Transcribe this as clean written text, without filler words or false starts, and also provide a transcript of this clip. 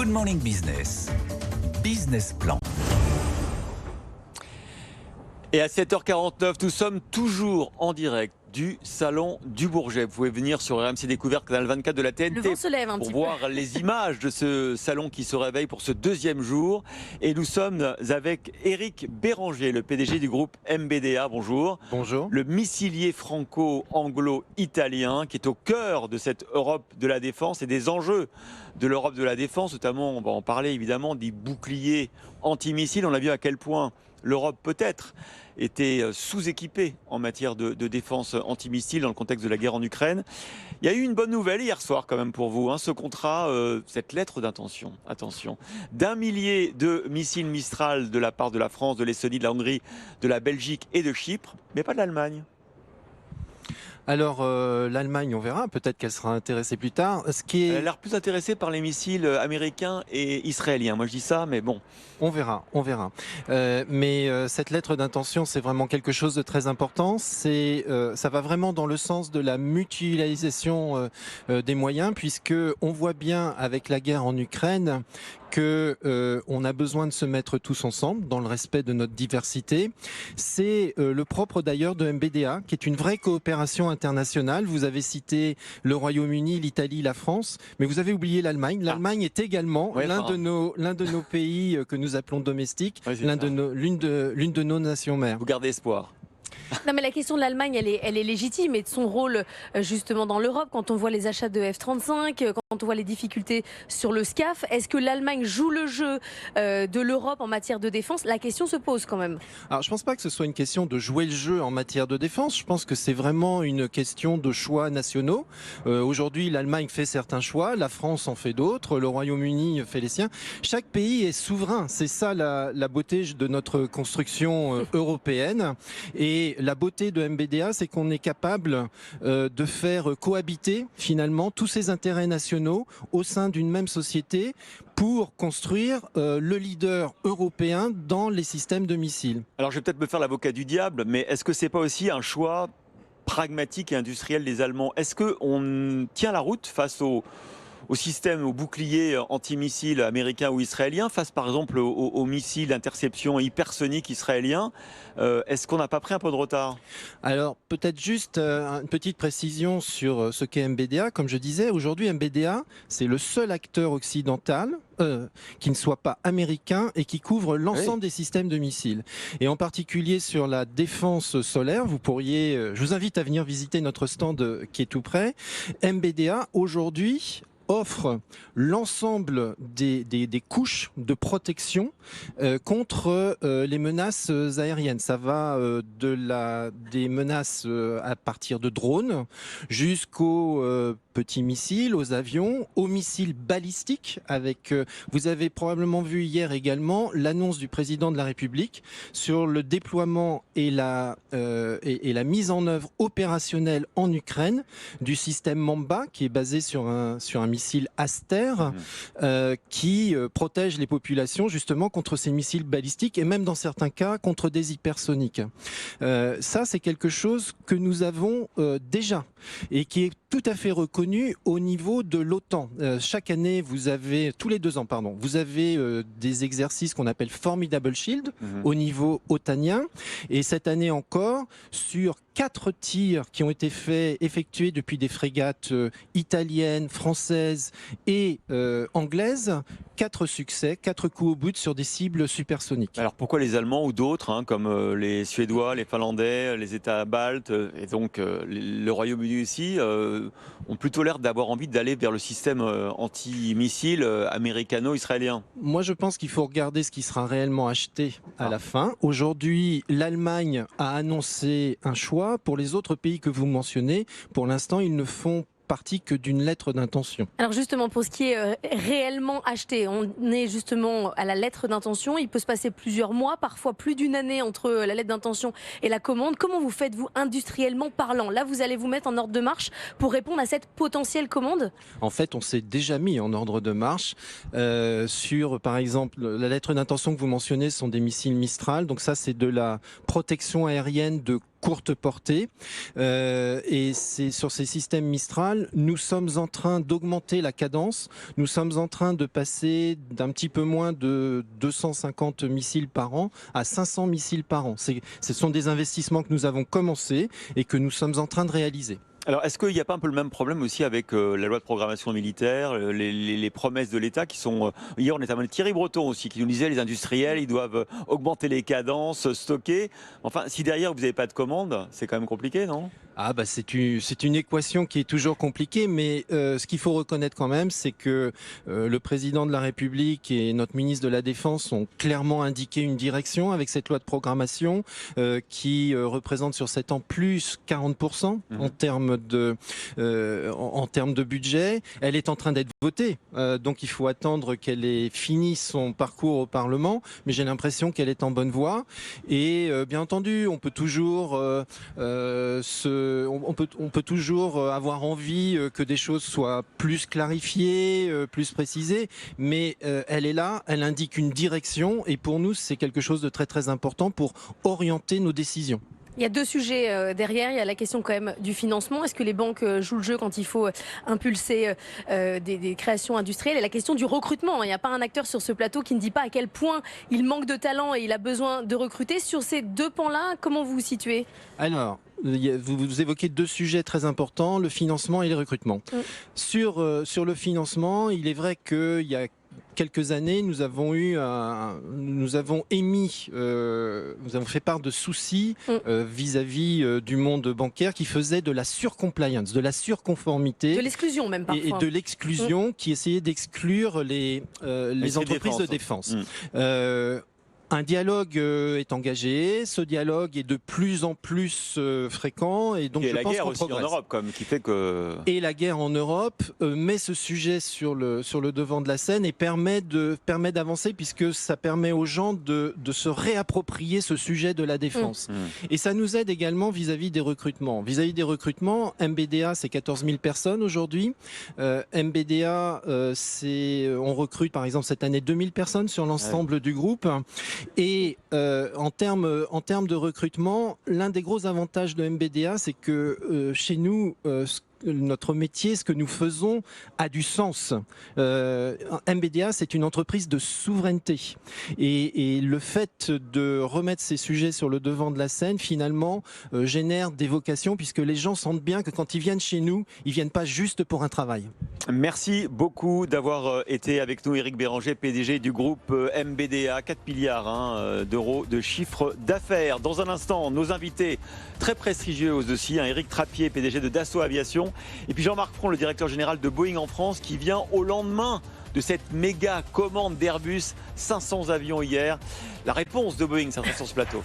Good Morning Business. Business Plan. Et à 7h49, nous sommes toujours en direct du Salon du Bourget. Vous pouvez venir sur RMC Découverte, canal 24 de la TNT, Le vent se lève un pour petit voir peu. les images de ce salon qui se réveille pour ce deuxième jour. Et nous sommes avec Éric Béranger, le PDG du groupe MBDA. Bonjour. Bonjour. Le missilier franco-anglo-italien qui est au cœur de cette Europe de la défense et des enjeux de l'Europe de la défense, notamment, on va en parler évidemment, des boucliers antimissiles. On a vu à quel point l'Europe peut-être était sous-équipée en matière de défense antimissile dans le contexte de la guerre en Ukraine. Il y a eu une bonne nouvelle hier soir quand même pour vous, ce contrat, cette lettre d'intention, attention, d'1 millier de missiles Mistral de la part de la France, de l'Estonie, de la Hongrie, de la Belgique et de Chypre, mais pas de l'Allemagne. Alors l'Allemagne, on verra, peut-être qu'elle sera intéressée plus tard. Elle a l'air plus intéressée par les missiles américains et israéliens. Moi je dis ça, mais bon. On verra. Mais cette lettre d'intention, c'est vraiment quelque chose de très important. Ça va vraiment dans le sens de la mutualisation des moyens, puisque on voit bien avec la guerre en Ukraine que on a besoin de se mettre tous ensemble dans le respect de notre diversité. C'est le propre d'ailleurs de MBDA, qui est une vraie coopération internationale. Vous avez cité le Royaume-Uni, l'Italie, la France, mais vous avez oublié l'Allemagne. L'Allemagne est également l'un de nos pays que nous appelons domestiques, l'une de nos nations mères. Vous gardez espoir. Non, mais la question de l'Allemagne, elle est légitime, et de son rôle justement dans l'Europe, quand on voit les achats de F-35, quand on voit les difficultés sur le SCAF. Est-ce que l'Allemagne joue le jeu de l'Europe en matière de défense? La question se pose quand même. Alors je ne pense pas que ce soit une question de jouer le jeu en matière de défense. Je pense que c'est vraiment une question de choix nationaux. Aujourd'hui, l'Allemagne fait certains choix, la France en fait d'autres, le Royaume-Uni fait les siens. Chaque pays est souverain. C'est ça la beauté de notre construction européenne. Et la beauté de MBDA, c'est qu'on est capable de faire cohabiter finalement tous ces intérêts nationaux au sein d'une même société pour construire le leader européen dans les systèmes de missiles. Alors je vais peut-être me faire l'avocat du diable, mais est-ce que c'est pas aussi un choix pragmatique et industriel des Allemands? Est-ce qu'on tient la route face au système, aux boucliers antimissiles américains ou israéliens, face par exemple aux missiles d'interception hypersoniques israéliens? Est-ce qu'on n'a pas pris un peu de retard? Alors peut-être juste une petite précision sur ce qu'est MBDA. Comme je disais, aujourd'hui MBDA, c'est le seul acteur occidental qui ne soit pas américain et qui couvre l'ensemble des systèmes de missiles. Et en particulier sur la défense solaire, je vous invite à venir visiter notre stand qui est tout près. MBDA aujourd'hui offre l'ensemble des couches de protection contre les menaces aériennes. Ça va des menaces à partir de drones jusqu'aux petits missiles, aux avions, aux missiles balistiques. Vous avez probablement vu hier également l'annonce du président de la République sur le déploiement et la mise en œuvre opérationnelle en Ukraine du système Mamba, qui est basé sur un missile Aster qui protège les populations justement contre ces missiles balistiques et même dans certains cas contre des hypersoniques. Ça, c'est quelque chose que nous avons déjà et qui est tout à fait reconnu au niveau de l'OTAN. Chaque année, tous les 2 ans, vous avez des exercices qu'on appelle Formidable Shield au niveau otanien. Et cette année encore, sur 4 tirs qui ont été effectués depuis des frégates italiennes, françaises et anglaises, 4 succès, 4 coups au but sur des cibles supersoniques. Alors pourquoi les Allemands ou d'autres, comme les Suédois, les Finlandais, les États baltes et donc le Royaume-Uni aussi, ont plutôt l'air d'avoir envie d'aller vers le système anti-missile américano-israélien? Moi, je pense qu'il faut regarder ce qui sera réellement acheté à la fin. Aujourd'hui, l'Allemagne a annoncé un choix. Pour les autres pays que vous mentionnez, pour l'instant, ils ne font partie que d'une lettre d'intention. Alors justement, pour ce qui est réellement acheté, on est justement à la lettre d'intention. Il peut se passer plusieurs mois, parfois plus d'une année entre la lettre d'intention et la commande. Comment vous faites-vous industriellement parlant? Là, vous allez vous mettre en ordre de marche pour répondre à cette potentielle commande? En fait, on s'est déjà mis en ordre de marche sur, par exemple, la lettre d'intention que vous mentionnez sont des missiles Mistral. Donc ça, c'est de la protection aérienne de courte portée. Et c'est sur ces systèmes Mistral, nous sommes en train d'augmenter la cadence. Nous sommes en train de passer d'un petit peu moins de 250 missiles par an à 500 missiles par an. Ce sont des investissements que nous avons commencé et que nous sommes en train de réaliser. Alors, est-ce qu'il n'y a pas un peu le même problème aussi avec la loi de programmation militaire, les promesses de l'État qui sont... hier, on était avec Thierry Breton aussi, qui nous disait les industriels, ils doivent augmenter les cadences, stocker. Enfin, si derrière, vous n'avez pas de commande, c'est quand même compliqué, non ? Ah bah c'est une équation qui est toujours compliquée, mais ce qu'il faut reconnaître quand même, c'est que le président de la République et notre ministre de la Défense ont clairement indiqué une direction avec cette loi de programmation qui représente sur 7 ans plus 40% en termes de budget. Elle est en train d'être votée, donc il faut attendre qu'elle ait fini son parcours au Parlement, mais j'ai l'impression qu'elle est en bonne voie. Et bien entendu, on peut toujours on peut toujours avoir envie que des choses soient plus clarifiées, plus précisées, mais elle est là, elle indique une direction et pour nous c'est quelque chose de très très important pour orienter nos décisions. Il y a deux sujets derrière. Il y a la question quand même du financement. Est-ce que les banques jouent le jeu quand il faut impulser des créations industrielles? Et la question du recrutement. Il n'y a pas un acteur sur ce plateau qui ne dit pas à quel point il manque de talent et il a besoin de recruter. Sur ces deux pans-là, comment vous vous situez? Alors, vous évoquez deux sujets très importants, le financement et le recrutement. Sur le financement, il est vrai qu'il y a quelques années, nous avons fait part de soucis vis-à-vis du monde bancaire qui faisait de la surcompliance, de la surconformité. De l'exclusion même parfois. Et de l'exclusion qui essayait d'exclure les entreprises de défense. Un dialogue est engagé, ce dialogue est de plus en plus fréquent et donc et je la pense guerre qu'on aussi progresse. en Europe, comme qui fait que... Et la guerre en Europe met ce sujet sur le devant de la scène et permet d'avancer puisque ça permet aux gens de se réapproprier ce sujet de la défense. Et ça nous aide également vis-à-vis des recrutements. Vis-à-vis des recrutements, MBDA c'est 14 000 personnes aujourd'hui. MBDA on recrute par exemple cette année 2000 personnes sur l'ensemble du groupe. Et en termes de recrutement, l'un des gros avantages de MBDA, c'est que chez nous, notre métier, ce que nous faisons a du sens. MBDA, c'est une entreprise de souveraineté. Et le fait de remettre ces sujets sur le devant de la scène, finalement, génère des vocations, puisque les gens sentent bien que quand ils viennent chez nous, ils viennent pas juste pour un travail. Merci beaucoup d'avoir été avec nous, Éric Béranger, PDG du groupe MBDA, 4 milliards d'euros de chiffre d'affaires. Dans un instant, nos invités très prestigieux aussi, Éric Trappier, PDG de Dassault Aviation, et puis Jean-Marc Fron, le directeur général de Boeing en France, qui vient au lendemain de cette méga commande d'Airbus, 500 avions hier. La réponse de Boeing, ça sera sur ce plateau.